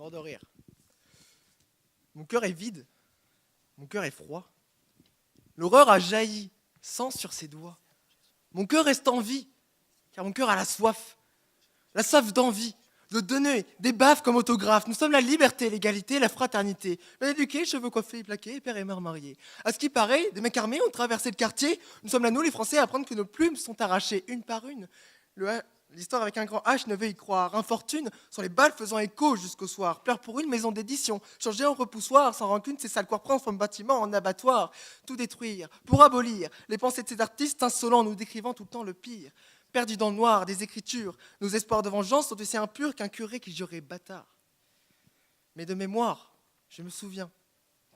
mort de rire. Mon cœur est vide, mon cœur est froid. L'horreur a jailli, sang sur ses doigts. Mon cœur reste en vie, car mon cœur a la soif d'envie, de donner des baffes comme autographe. Nous sommes la liberté, l'égalité, la fraternité. Bien éduqués, cheveux coiffés et plaqués, père et mère mariés. À ce qui paraît, des mecs armés ont traversé le quartier. Nous sommes là, nous, les Français, à apprendre que nos plumes sont arrachées une par une. L'histoire avec un grand H ne veut y croire. Infortune sont les balles faisant écho jusqu'au soir. Pleure pour une maison d'édition, changée en repoussoir, sans rancune, ces sales corps transforment bâtiment en abattoir. Tout détruire, pour abolir les pensées de ces artistes insolents, nous décrivant tout le temps le pire. Perdus dans le noir des écritures, nos espoirs de vengeance sont aussi impurs qu'un curé qui jurait bâtard. Mais de mémoire, je me souviens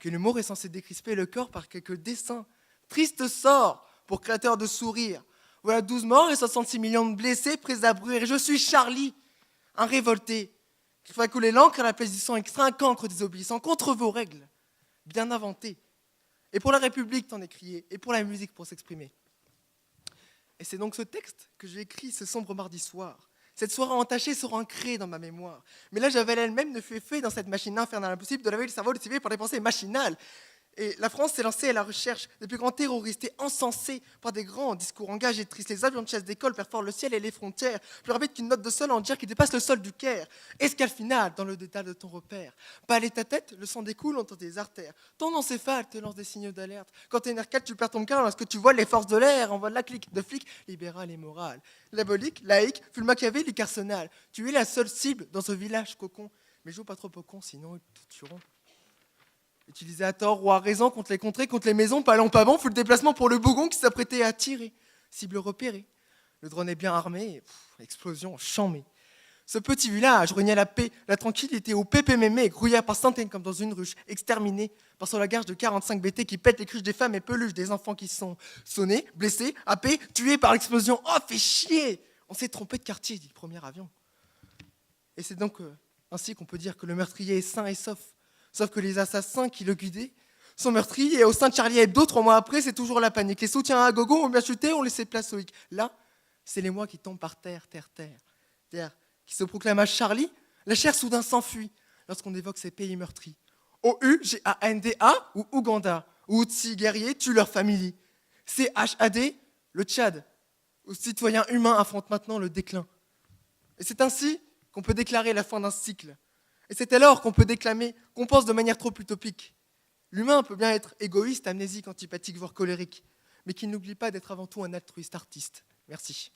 que l'humour est censé décrisper le corps par quelques dessins. Triste sort pour créateur de sourires. Voilà 12 morts et 66 millions de blessés prêts à brûler. Je suis Charlie, un révolté, qui fera couler l'encre à la place du sang extrait, un cancre désobéissant contre vos règles, bien inventées. Et pour la République, t'en es crié, et pour la musique, pour s'exprimer. Et c'est donc ce texte que j'ai écrit ce sombre mardi soir. Cette soirée entachée sera ancrée dans ma mémoire. Mais là, j'avais elle-même ne fut fait dans cette machine infernale impossible de laver le cerveau de civil par des pensées machinales. Et la France s'est lancée à la recherche des plus grands terroristes et encensés par des grands discours engagés tristes. Les avions de chasse d'école perforent le ciel et les frontières, plus rapide qu'une note de sol en dire qui dépasse le sol du Caire. Escale finale dans le détail de ton repère. Balaye ta tête, le sang découle entre tes artères. Ton encéphale te lance des signaux d'alerte. Quand t'es NR4, tu perds ton cœur lorsque tu vois les forces de l'air. Envoie la clique de flics libéral et moral. Diabolique, laïque, fut le machiavélique arsenal. Tu es la seule cible dans ce village cocon. Mais joue pas trop au con, sinon ils te tueront. Utilisé à tort ou à raison contre les contrées, contre les maisons, pas long, pas bon, fut le déplacement pour le bougon qui s'apprêtait à tirer. Cible repérée. Le drone est bien armé, explosion, chamé. Ce petit village régnait la paix, la tranquillité, au pépé-mémé, grouillé par centaines comme dans une ruche, exterminé par sur la gage de 45 BT qui pètent les cruches des femmes et peluches des enfants qui sont sonnés, blessés, happés, tués par l'explosion. Oh, fait chier! On s'est trompé de quartier, dit le premier avion. Et c'est donc ainsi qu'on peut dire que le meurtrier est sain et sauf. Sauf que les assassins qui le guidaient sont meurtris et au sein de Charlie Hebdo, 3 mois après, c'est toujours la panique. Les soutiens à gogo ont bien chuté, ont laissé place au hic. Là, c'est les mois qui tombent par terre, qui se proclament à Charlie. La chair soudain s'enfuit lorsqu'on évoque ces pays meurtris. OUGANDA ou Ouganda, où Hutsi guerriers tuent leur famille. CHAD, le Tchad, où citoyens humains affrontent maintenant le déclin. Et c'est ainsi qu'on peut déclarer la fin d'un cycle. Et c'est alors qu'on peut déclamer qu'on pense de manière trop utopique. L'humain peut bien être égoïste, amnésique, antipathique, voire colérique, mais qu'il n'oublie pas d'être avant tout un altruiste artiste. Merci.